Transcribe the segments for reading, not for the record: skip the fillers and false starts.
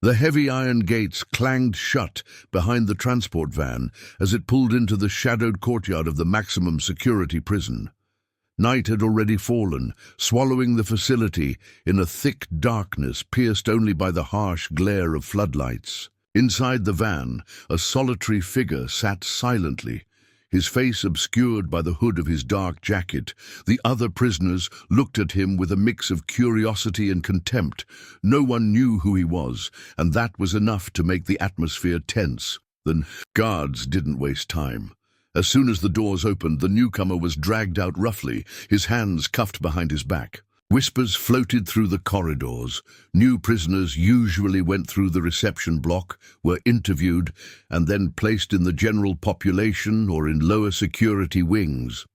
The heavy iron gates clanged shut behind the transport van as it pulled into the shadowed courtyard of the maximum security prison. Night had already fallen, swallowing the facility in a thick darkness pierced only by the harsh glare of floodlights. Inside the van, a solitary figure sat silently, his face obscured by the hood of his dark jacket. The other prisoners looked at him with a mix of curiosity and contempt. No one knew who he was, and that was enough to make the atmosphere tense. The guards didn't waste time. As soon as the doors opened, the newcomer was dragged out roughly, his hands cuffed behind his back. Whispers floated through the corridors. New prisoners usually went through the reception block, were interviewed, and then placed in the general population or in lower security wings.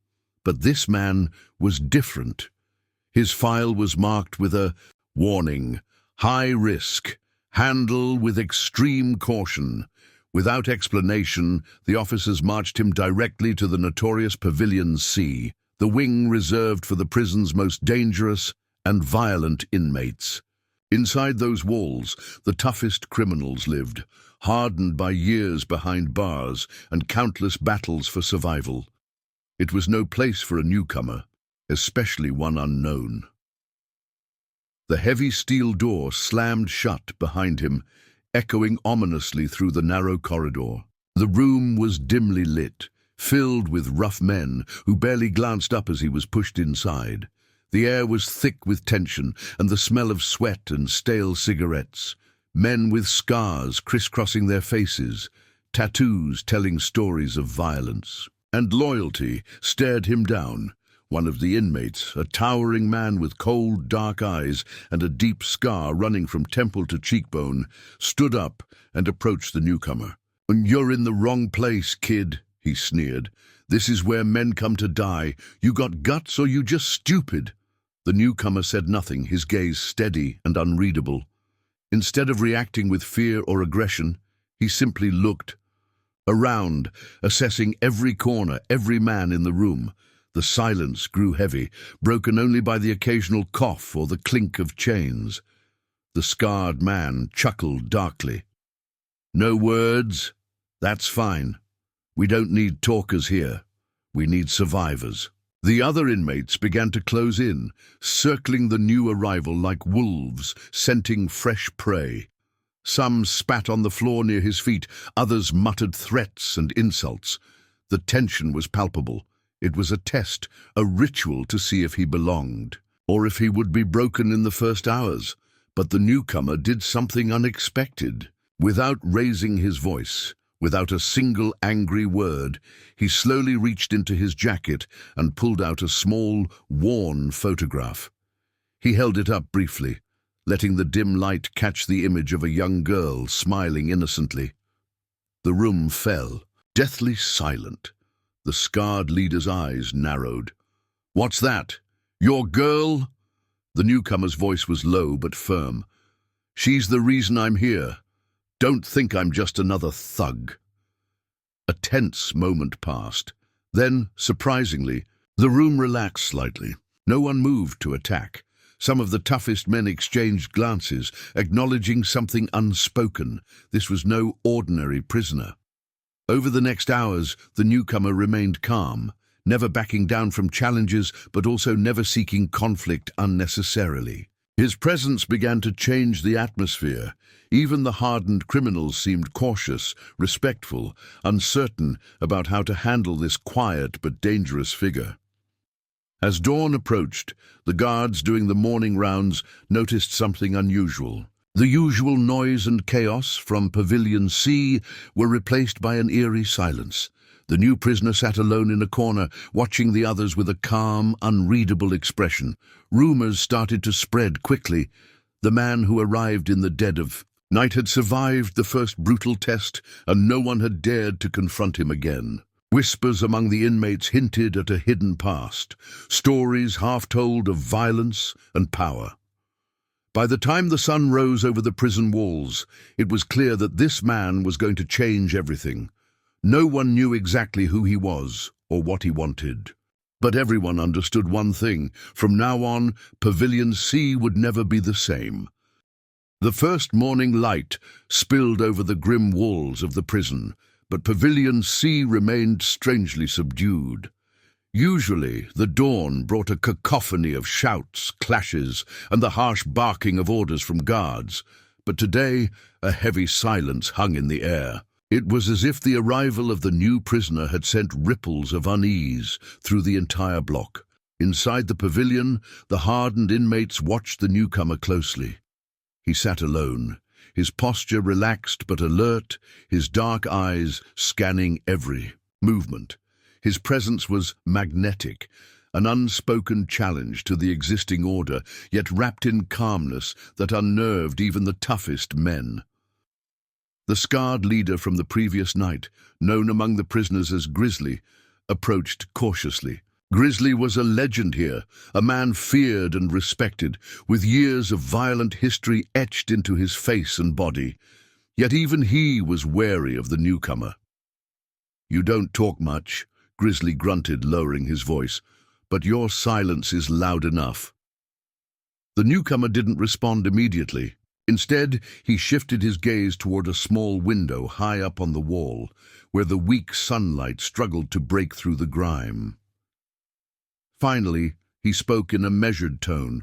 But this man was different. His file was marked with a warning, high risk, handle with extreme caution. Without explanation, the officers marched him directly to the notorious Pavilion C, the wing reserved for the prison's most dangerous and violent inmates. Inside those walls, the toughest criminals lived, hardened by years behind bars and countless battles for survival. It was no place for a newcomer, especially one unknown. The heavy steel door slammed shut behind him, echoing ominously through the narrow corridor. The room was dimly lit, filled with rough men who barely glanced up as he was pushed inside. The air was thick with tension and the smell of sweat and stale cigarettes. Men with scars crisscrossing their faces, tattoos telling stories of violence. And loyalty stared him down. One of the inmates, a towering man with cold, dark eyes and a deep scar running from temple to cheekbone, stood up and approached the newcomer. "You're in the wrong place, kid," he sneered. "This is where men come to die. You got guts or you just stupid?" The newcomer said nothing, his gaze steady and unreadable. Instead of reacting with fear or aggression, he simply looked around, assessing every corner, every man in the room. The silence grew heavy, broken only by the occasional cough or the clink of chains. The scarred man chuckled darkly. "No words? That's fine. We don't need talkers here. We need survivors." The other inmates began to close in, circling the new arrival like wolves, scenting fresh prey. Some spat on the floor near his feet, others muttered threats and insults. The tension was palpable. It was a test, a ritual to see if he belonged, or if he would be broken in the first hours. But the newcomer did something unexpected. Without raising his voice, without a single angry word, he slowly reached into his jacket and pulled out a small, worn photograph. He held it up briefly, letting the dim light catch the image of a young girl smiling innocently. The room fell, deathly silent. The scarred leader's eyes narrowed. "What's that? Your girl?" The newcomer's voice was low but firm. "She's the reason I'm here. Don't think I'm just another thug." A tense moment passed. Then, surprisingly, the room relaxed slightly. No one moved to attack. Some of the toughest men exchanged glances, acknowledging something unspoken. This was no ordinary prisoner. Over the next hours, the newcomer remained calm, never backing down from challenges, but also never seeking conflict unnecessarily. His presence began to change the atmosphere. Even the hardened criminals seemed cautious, respectful, uncertain about how to handle this quiet but dangerous figure. As dawn approached, the guards doing the morning rounds noticed something unusual. The usual noise and chaos from Pavilion C were replaced by an eerie silence. The new prisoner sat alone in a corner, watching the others with a calm, unreadable expression. Rumors started to spread quickly. The man who arrived in the dead of night had survived the first brutal test, and no one had dared to confront him again. Whispers among the inmates hinted at a hidden past, stories half told of violence and power. By the time the sun rose over the prison walls, it was clear that this man was going to change everything. No one knew exactly who he was or what he wanted. But everyone understood one thing: from now on, Pavilion C would never be the same. The first morning light spilled over the grim walls of the prison, but Pavilion C remained strangely subdued. Usually, the dawn brought a cacophony of shouts, clashes, and the harsh barking of orders from guards, but today a heavy silence hung in the air. It was as if the arrival of the new prisoner had sent ripples of unease through the entire block. Inside the pavilion, the hardened inmates watched the newcomer closely. He sat alone, his posture relaxed but alert, his dark eyes scanning every movement. His presence was magnetic, an unspoken challenge to the existing order, yet wrapped in calmness that unnerved even the toughest men. The scarred leader from the previous night, known among the prisoners as Grizzly, approached cautiously. Grizzly was a legend here, a man feared and respected, with years of violent history etched into his face and body. Yet even he was wary of the newcomer. "You don't talk much," Grizzly grunted, lowering his voice, "but your silence is loud enough." The newcomer didn't respond immediately. Instead, he shifted his gaze toward a small window high up on the wall, where the weak sunlight struggled to break through the grime. Finally, he spoke in a measured tone.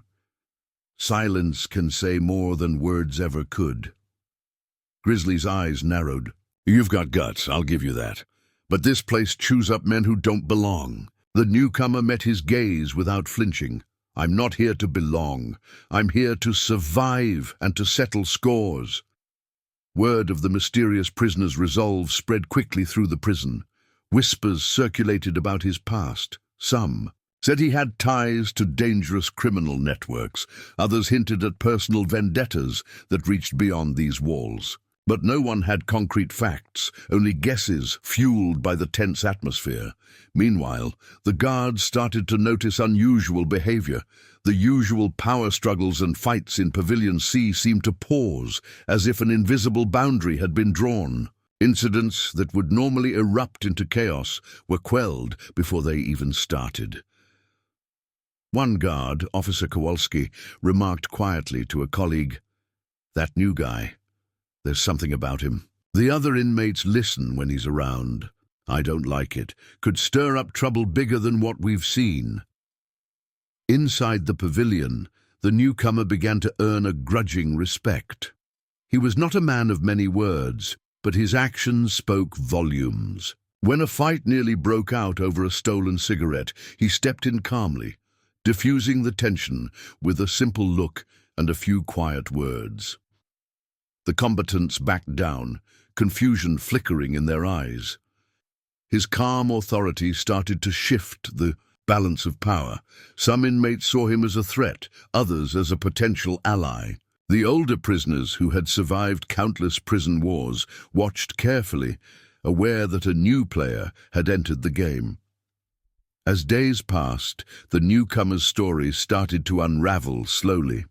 "Silence can say more than words ever could." Grizzly's eyes narrowed. "You've got guts, I'll give you that. But this place chews up men who don't belong." The newcomer met his gaze without flinching. "I'm not here to belong. I'm here to survive and to settle scores." Word of the mysterious prisoner's resolve spread quickly through the prison. Whispers circulated about his past. Some said he had ties to dangerous criminal networks. Others hinted at personal vendettas that reached beyond these walls. But no one had concrete facts, only guesses fueled by the tense atmosphere. Meanwhile, the guards started to notice unusual behavior. The usual power struggles and fights in Pavilion C seemed to pause, as if an invisible boundary had been drawn. Incidents that would normally erupt into chaos were quelled before they even started. One guard, Officer Kowalski, remarked quietly to a colleague, "That new guy. There's something about him. The other inmates listen when he's around. I don't like it. Could stir up trouble bigger than what we've seen." Inside the pavilion, the newcomer began to earn a grudging respect. He was not a man of many words, but his actions spoke volumes. When a fight nearly broke out over a stolen cigarette, he stepped in calmly, diffusing the tension with a simple look and a few quiet words. The combatants backed down, confusion flickering in their eyes. His calm authority started to shift the balance of power. Some inmates saw him as a threat, others as a potential ally. The older prisoners, who had survived countless prison wars, watched carefully, aware that a new player had entered the game. As days passed, the newcomer's story started to unravel slowly.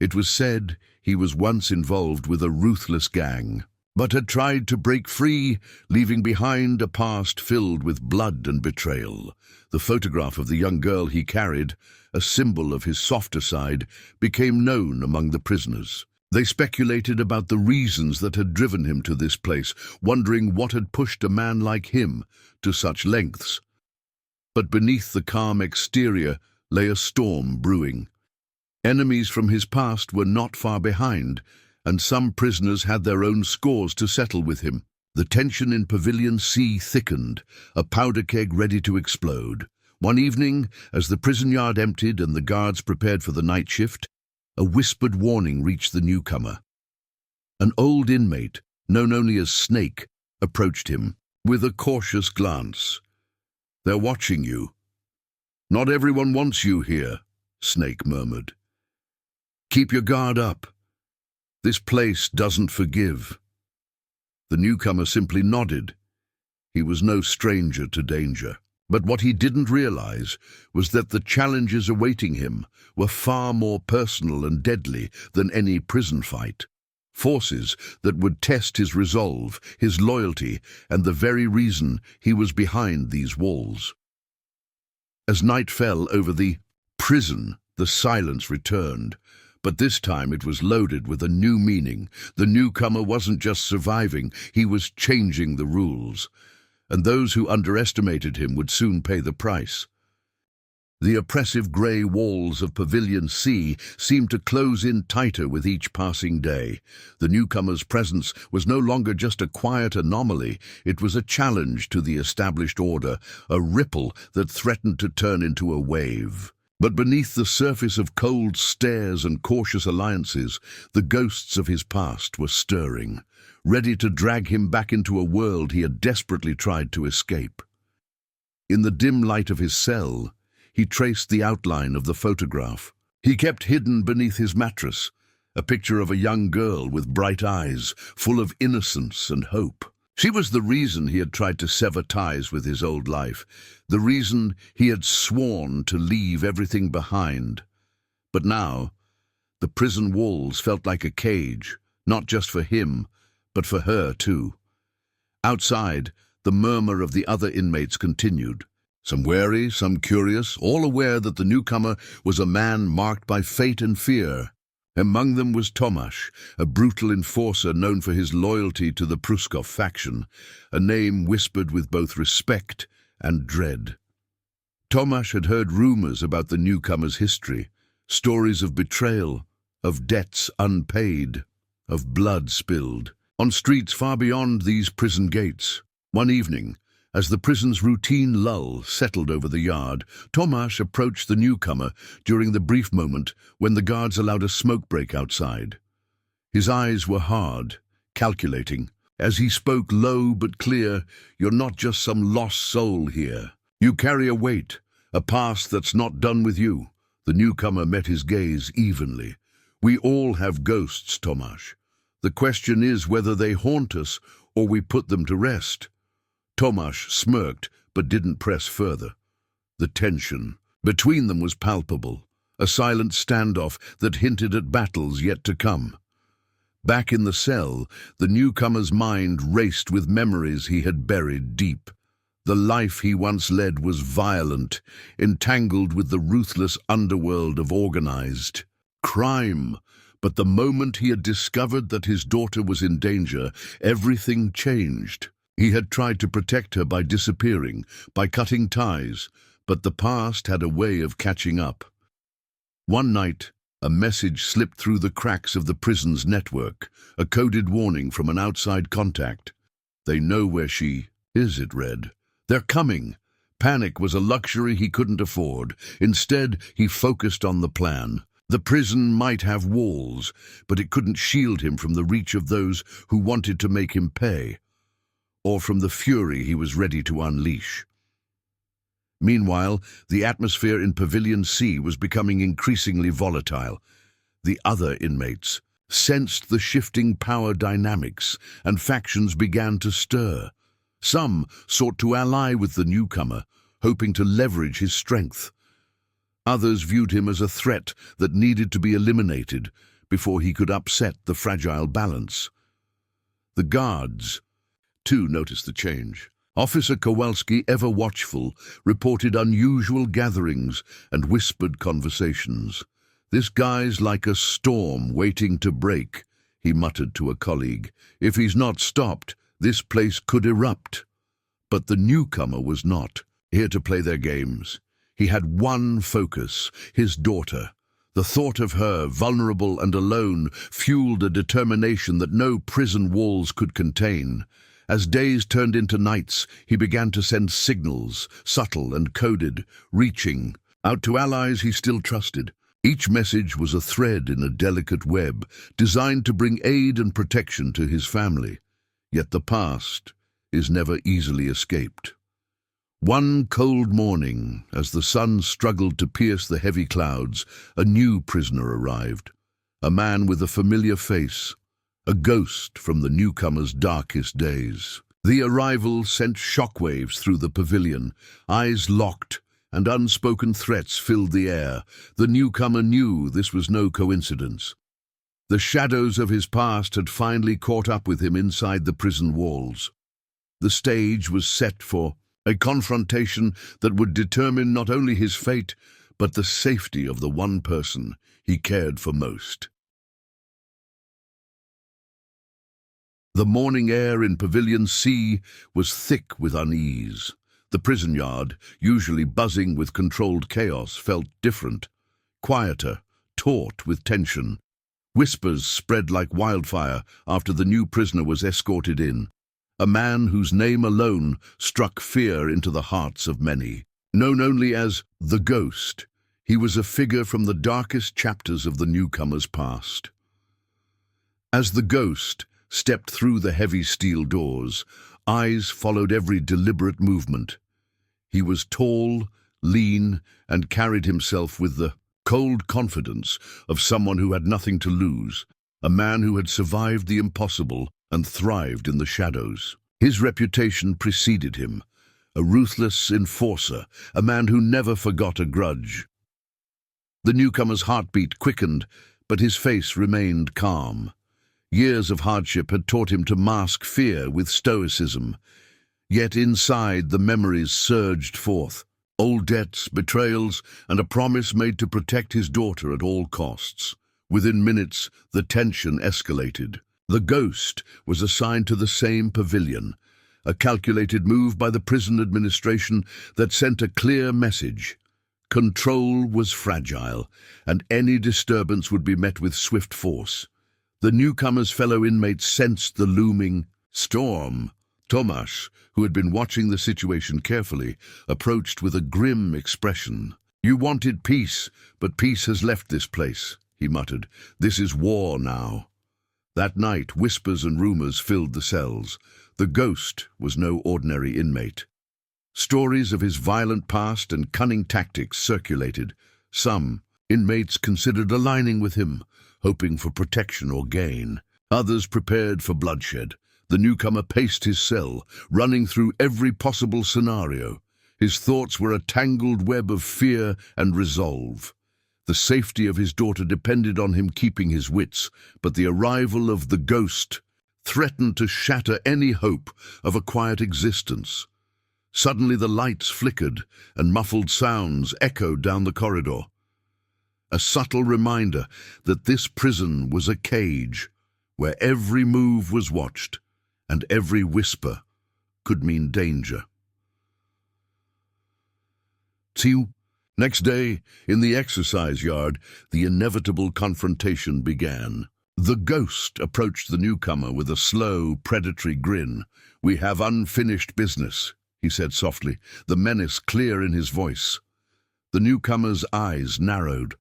It was said he was once involved with a ruthless gang, but had tried to break free, leaving behind a past filled with blood and betrayal. The photograph of the young girl he carried, a symbol of his softer side, became known among the prisoners. They speculated about the reasons that had driven him to this place, wondering what had pushed a man like him to such lengths. But beneath the calm exterior lay a storm brewing. Enemies from his past were not far behind, and some prisoners had their own scores to settle with him. The tension in Pavilion C thickened, a powder keg ready to explode. One evening, as the prison yard emptied and the guards prepared for the night shift, a whispered warning reached the newcomer. An old inmate, known only as Snake, approached him with a cautious glance. "They're watching you." "Not everyone wants you here," Snake murmured. "Keep your guard up. This place doesn't forgive." The newcomer simply nodded. He was no stranger to danger. But what he didn't realize was that the challenges awaiting him were far more personal and deadly than any prison fight. Forces that would test his resolve, his loyalty, and the very reason he was behind these walls. As night fell over the prison, the silence returned. But this time it was loaded with a new meaning. The newcomer wasn't just surviving, he was changing the rules. And those who underestimated him would soon pay the price. The oppressive grey walls of Pavilion C seemed to close in tighter with each passing day. The newcomer's presence was no longer just a quiet anomaly, it was a challenge to the established order, a ripple that threatened to turn into a wave. But beneath the surface of cold stares and cautious alliances, the ghosts of his past were stirring, ready to drag him back into a world he had desperately tried to escape. In the dim light of his cell, he traced the outline of the photograph. He kept hidden beneath his mattress, a picture of a young girl with bright eyes, full of innocence and hope. She was the reason he had tried to sever ties with his old life, the reason he had sworn to leave everything behind. But now, the prison walls felt like a cage, not just for him, but for her too. Outside, the murmur of the other inmates continued. Some wary, some curious, all aware that the newcomer was a man marked by fate and fear. Among them was Tomasz, a brutal enforcer known for his loyalty to the Pruskov faction, a name whispered with both respect and dread. Tomasz had heard rumors about the newcomer's history, stories of betrayal, of debts unpaid, of blood spilled. On streets far beyond these prison gates, one evening, as the prison's routine lull settled over the yard, Tomasz approached the newcomer during the brief moment when the guards allowed a smoke break outside. His eyes were hard, calculating. As he spoke low but clear, "You're not just some lost soul here. You carry a weight, a past that's not done with you." The newcomer met his gaze evenly. "We all have ghosts, Tomasz. The question is whether they haunt us or we put them to rest." Tomasz smirked, but didn't press further. The tension between them was palpable, a silent standoff that hinted at battles yet to come. Back in the cell, the newcomer's mind raced with memories he had buried deep. The life he once led was violent, entangled with the ruthless underworld of organized crime. But the moment he had discovered that his daughter was in danger, everything changed. He had tried to protect her by disappearing, by cutting ties, but the past had a way of catching up. One night, a message slipped through the cracks of the prison's network, a coded warning from an outside contact. "They know where she is," it read. "They're coming." Panic was a luxury he couldn't afford. Instead, he focused on the plan. The prison might have walls, but it couldn't shield him from the reach of those who wanted to make him pay, or from the fury he was ready to unleash. Meanwhile, the atmosphere in Pavilion C was becoming increasingly volatile. The other inmates sensed the shifting power dynamics, and factions began to stir. Some sought to ally with the newcomer, hoping to leverage his strength. Others viewed him as a threat that needed to be eliminated before he could upset the fragile balance. The guards, too, noticed the change. Officer Kowalski, ever watchful, reported unusual gatherings and whispered conversations. "This guy's like a storm waiting to break," he muttered to a colleague. "If he's not stopped, this place could erupt." But the newcomer was not here to play their games. He had one focus, his daughter. The thought of her, vulnerable and alone, fueled a determination that no prison walls could contain. As days turned into nights, he began to send signals, subtle and coded, reaching out to allies he still trusted. Each message was a thread in a delicate web, designed to bring aid and protection to his family. Yet the past is never easily escaped. One cold morning, as the sun struggled to pierce the heavy clouds, a new prisoner arrived. A man with a familiar face, a ghost from the newcomer's darkest days. The arrival sent shockwaves through the pavilion. Eyes locked, and unspoken threats filled the air. The newcomer knew this was no coincidence. The shadows of his past had finally caught up with him inside the prison walls. The stage was set for a confrontation that would determine not only his fate, but the safety of the one person he cared for most. The morning air in Pavilion C was thick with unease. The prison yard, usually buzzing with controlled chaos, felt different, quieter, taut with tension. Whispers spread like wildfire after the new prisoner was escorted in, a man whose name alone struck fear into the hearts of many. Known only as the Ghost, he was a figure from the darkest chapters of the newcomer's past. As the Ghost stepped through the heavy steel doors, eyes followed every deliberate movement. He was tall, lean, and carried himself with the cold confidence of someone who had nothing to lose, a man who had survived the impossible and thrived in the shadows. His reputation preceded him, a ruthless enforcer, a man who never forgot a grudge. The newcomer's heartbeat quickened, but his face remained calm. Years of hardship had taught him to mask fear with stoicism. Yet inside, the memories surged forth. Old debts, betrayals, and a promise made to protect his daughter at all costs. Within minutes, the tension escalated. The Ghost was assigned to the same pavilion, a calculated move by the prison administration that sent a clear message. Control was fragile, and any disturbance would be met with swift force. The newcomer's fellow inmates sensed the looming storm. Tomasz, who had been watching the situation carefully, approached with a grim expression. "You wanted peace, but peace has left this place," he muttered. "This is war now." That night, whispers and rumors filled the cells. The Ghost was no ordinary inmate. Stories of his violent past and cunning tactics circulated. Some inmates considered aligning with him, hoping for protection or gain. Others prepared for bloodshed. The newcomer paced his cell, running through every possible scenario. His thoughts were a tangled web of fear and resolve. The safety of his daughter depended on him keeping his wits, but the arrival of the Ghost threatened to shatter any hope of a quiet existence. Suddenly the lights flickered, and muffled sounds echoed down the corridor. A subtle reminder that this prison was a cage, where every move was watched, and every whisper could mean danger. Next day, in the exercise yard, the inevitable confrontation began. The Ghost approached the newcomer with a slow, predatory grin. "We have unfinished business," he said softly, the menace clear in his voice. The newcomer's eyes narrowed.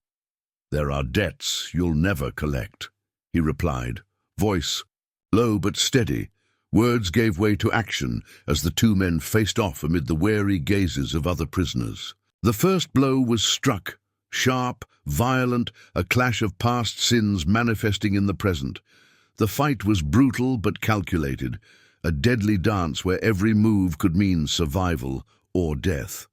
"There are debts you'll never collect," he replied, voice low but steady. Words gave way to action as the two men faced off amid the wary gazes of other prisoners. The first blow was struck, sharp, violent, a clash of past sins manifesting in the present. The fight was brutal but calculated, a deadly dance where every move could mean survival or death.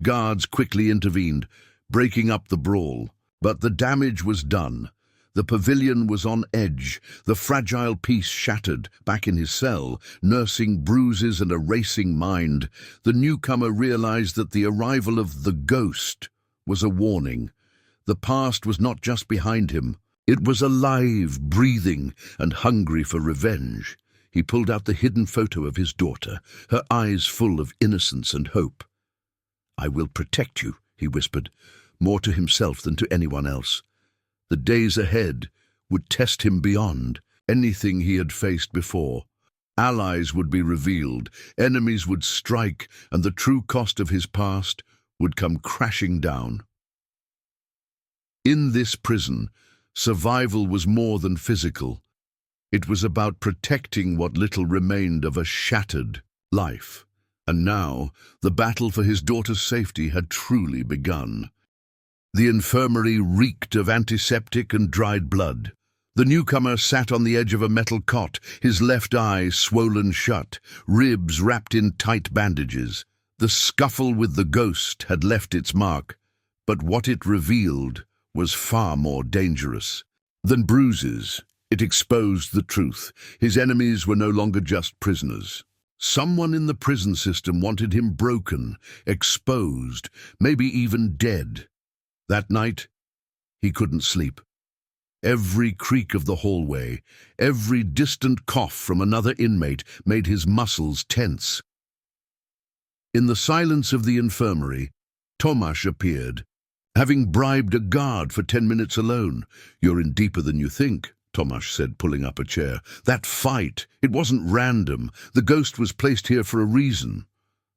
Guards quickly intervened, breaking up the brawl, but the damage was done. The pavilion was on edge, the fragile peace shattered, back in his cell, nursing bruises and a racing mind. The newcomer realized that the arrival of the Ghost was a warning. The past was not just behind him. It was alive, breathing, and hungry for revenge. He pulled out the hidden photo of his daughter, her eyes full of innocence and hope. "I will protect you," he whispered, more to himself than to anyone else. The days ahead would test him beyond anything he had faced before. Allies would be revealed, enemies would strike, and the true cost of his past would come crashing down. In this prison, survival was more than physical. It was about protecting what little remained of a shattered life. And now, the battle for his daughter's safety had truly begun. The infirmary reeked of antiseptic and dried blood. The newcomer sat on the edge of a metal cot, his left eye swollen shut, ribs wrapped in tight bandages. The scuffle with the Ghost had left its mark, but what it revealed was far more dangerous than bruises. It exposed the truth. His enemies were no longer just prisoners. Someone in the prison system wanted him broken, exposed, maybe even dead. That night, He couldn't sleep. Every creak of the hallway, every distant cough from another inmate made his muscles tense. In the silence of the infirmary, Tomasz appeared, having bribed a guard for 10 minutes alone. "You're in deeper than you think," Tomasz said, pulling up a chair. "That fight, it wasn't random. The ghost was placed here for a reason."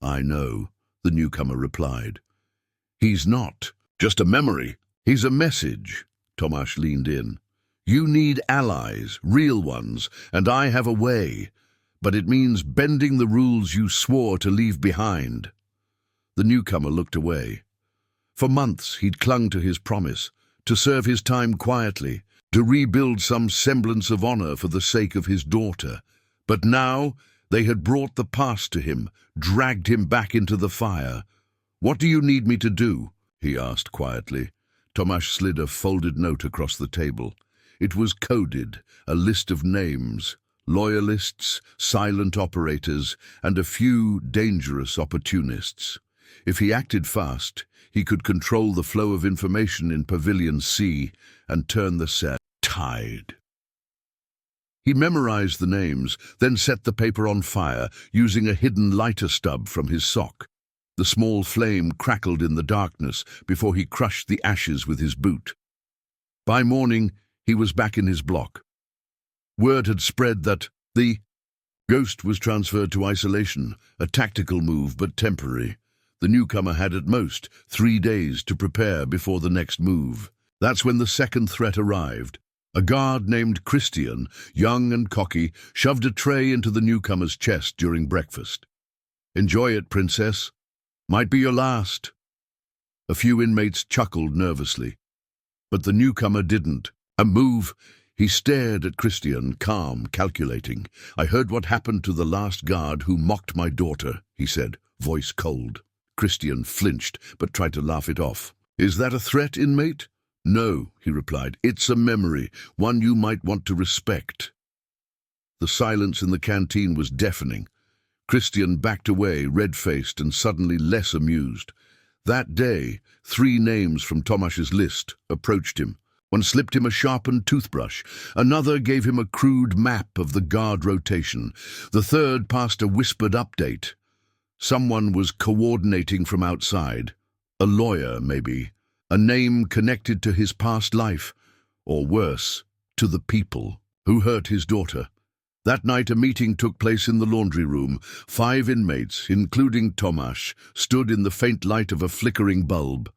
"I know," the newcomer replied. "He's not just a memory. He's a message." Tomasz leaned in. "You need allies, real ones, and I have a way. But it means bending the rules you swore to leave behind." The newcomer looked away. For months he'd clung to his promise, to serve his time quietly, to rebuild some semblance of honor for the sake of his daughter. But now they had brought the past to him, dragged him back into the fire. "What do you need me to do?" he asked quietly. Tomasz slid a folded note across the table. It was coded, a list of names: loyalists, silent operators, and a few dangerous opportunists. If he acted fast, he could control the flow of information in Pavilion C and turn the cell tide. He memorized the names, then set the paper on fire, using a hidden lighter stub from his sock. The small flame crackled in the darkness before he crushed the ashes with his boot. By morning, he was back in his block. Word had spread that the ghost was transferred to isolation, a tactical move but temporary. The newcomer had at most 3 days to prepare before the next move. That's when the second threat arrived. A guard named Christian, young and cocky, shoved a tray into the newcomer's chest during breakfast. "Enjoy it, princess. Might be your last." A few inmates chuckled nervously, but the newcomer didn't. A move. He stared at Christian, calm, calculating. "I heard what happened to the last guard who mocked my daughter," he said, voice cold. Christian flinched, but tried to laugh it off. "Is that a threat, inmate?" "No," he replied. "It's a memory, one you might want to respect." The silence in the canteen was deafening. Christian backed away, red-faced and suddenly less amused. That day, 3 names from Tomasz's list approached him. One slipped him a sharpened toothbrush. Another gave him a crude map of the guard rotation. The third passed a whispered update. Someone was coordinating from outside. A lawyer, maybe. A name connected to his past life. Or worse, to the people who hurt his daughter. That night a meeting took place in the laundry room. 5 inmates, including Tomasz, stood in the faint light of a flickering bulb.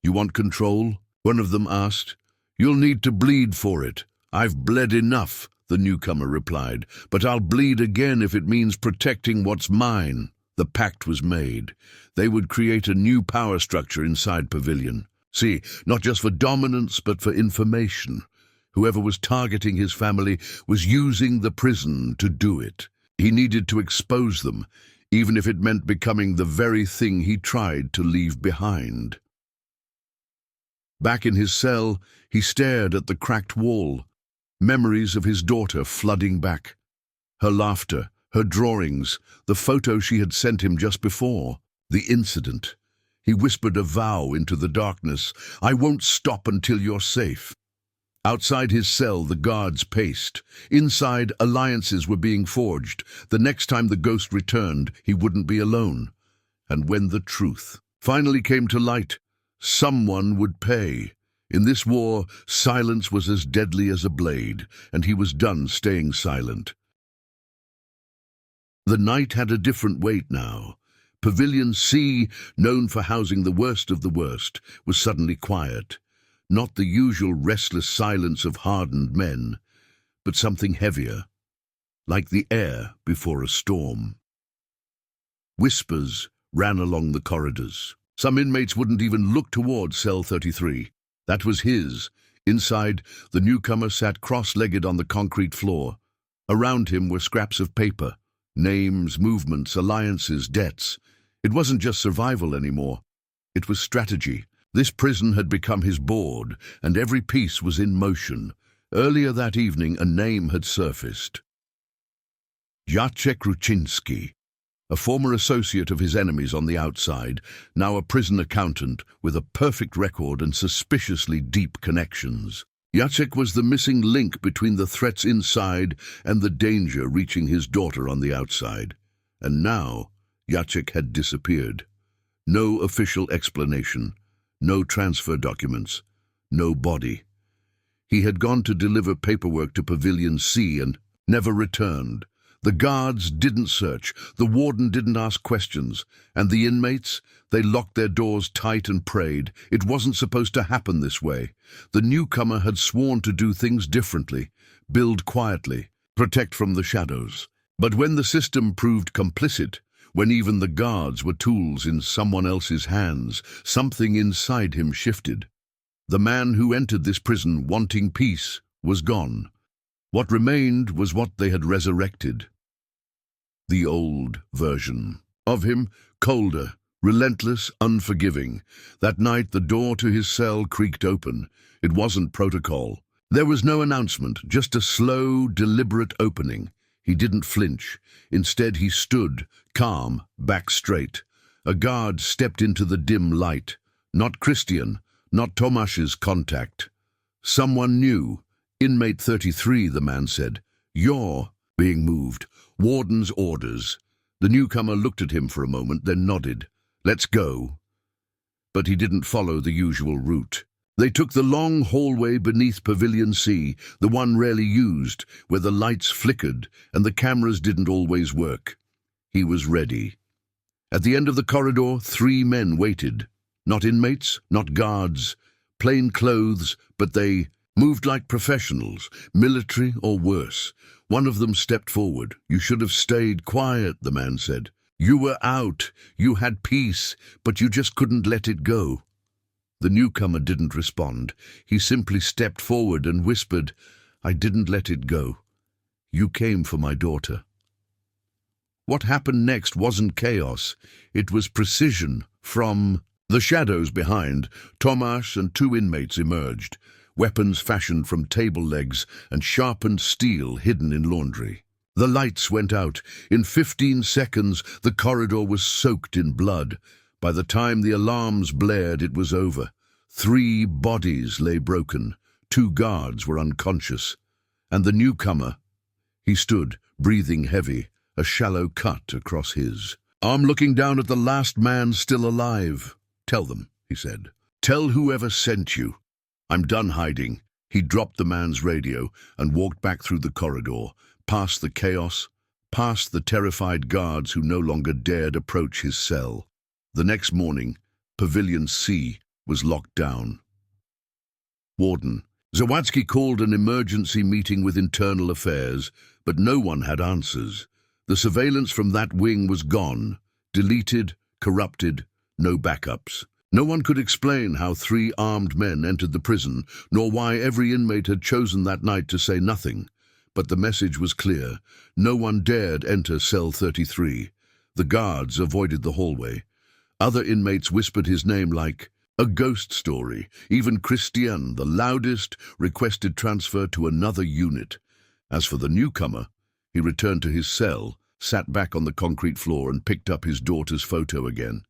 "You want control?" one of them asked. "You'll need to bleed for it." "I've bled enough," the newcomer replied, "but I'll bleed again if it means protecting what's mine." The pact was made. They would create a new power structure inside Pavilion. See, not just for dominance, but for information. Whoever was targeting his family was using the prison to do it. He needed to expose them, even if it meant becoming the very thing he tried to leave behind. Back in his cell, he stared at the cracked wall, memories of his daughter flooding back. Her laughter, her drawings, the photo she had sent him just before, the incident. He whispered a vow into the darkness. "I won't stop until you're safe." Outside his cell, the guards paced. Inside, alliances were being forged. The next time the ghost returned, he wouldn't be alone. And when the truth finally came to light, someone would pay. In this war, silence was as deadly as a blade, and he was done staying silent. The night had a different weight now. Pavilion C, known for housing the worst of the worst, was suddenly quiet. Not the usual restless silence of hardened men, but something heavier, like the air before a storm. Whispers ran along the corridors. Some inmates wouldn't even look toward cell 33. That was his. Inside, the newcomer sat cross-legged on the concrete floor. Around him were scraps of paper, names, movements, alliances, debts. It wasn't just survival anymore. It was strategy. This prison had become his board, and every piece was in motion. Earlier that evening, a name had surfaced. Jacek Rucinski. a former associate of his enemies on the outside, now a prison accountant with a perfect record and suspiciously deep connections. Jacek was the missing link between the threats inside and the danger reaching his daughter on the outside. And now, Jacek had disappeared. No official explanation, no transfer documents, no body. He had gone to deliver paperwork to Pavilion C and never returned. The guards didn't search, the warden didn't ask questions, and the inmates, they locked their doors tight and prayed. It wasn't supposed to happen this way. The newcomer had sworn to do things differently, build quietly, protect from the shadows. But when the system proved complicit, when even the guards were tools in someone else's hands, something inside him shifted. The man who entered this prison wanting peace was gone. What remained was what they had resurrected. The old version of him, colder, relentless, unforgiving. That night the door to his cell creaked open. It wasn't protocol. There was no announcement, just a slow, deliberate opening. He didn't flinch. Instead he stood, calm, back straight. A guard stepped into the dim light. Not Christian, not Tomasz's contact. Someone new. Inmate 33, the man said. You're being moved. Warden's orders. The newcomer looked at him for a moment, then nodded. Let's go. But he didn't follow the usual route. They took the long hallway beneath Pavilion C, the one rarely used, where the lights flickered and the cameras didn't always work. He was ready. At the end of the corridor, 3 men waited. Not inmates, not guards, plain clothes, but they moved like professionals, military or worse. One of them stepped forward. You should have stayed quiet, the man said. You were out, you had peace, but you just couldn't let it go. The newcomer didn't respond. He simply stepped forward and whispered, I didn't let it go. You came for my daughter. What happened next wasn't chaos. It was precision. From the shadows behind, Tomasz and 2 inmates emerged, weapons fashioned from table legs and sharpened steel hidden in laundry. The lights went out. In 15 seconds, the corridor was soaked in blood. By the time the alarms blared, it was over. 3 bodies lay broken. 2 guards were unconscious. And the newcomer, he stood, breathing heavy, a shallow cut across his arm, looking down at the last man still alive. Tell them, he said. Tell whoever sent you. I'm done hiding. He dropped the man's radio and walked back through the corridor, past the chaos, past the terrified guards who no longer dared approach his cell. The next morning, Pavilion C was locked down. Warden. Zawadzki called an emergency meeting with Internal Affairs, but no one had answers. The surveillance from that wing was gone, deleted, corrupted, no backups. No one could explain how 3 armed men entered the prison, nor why every inmate had chosen that night to say nothing. But the message was clear. No one dared enter cell 33. The guards avoided the hallway. Other inmates whispered his name like a ghost story. Even Christian, the loudest, requested transfer to another unit. As for the newcomer, he returned to his cell, sat back on the concrete floor and picked up his daughter's photo again.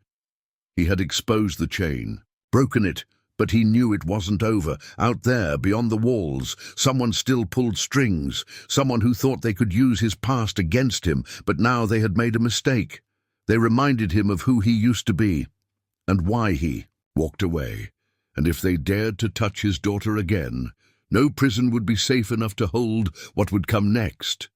He had exposed the chain, broken it, but he knew it wasn't over. Out there, beyond the walls, someone still pulled strings, someone who thought they could use his past against him, but now they had made a mistake. They reminded him of who he used to be, and why he walked away. And if they dared to touch his daughter again, no prison would be safe enough to hold what would come next.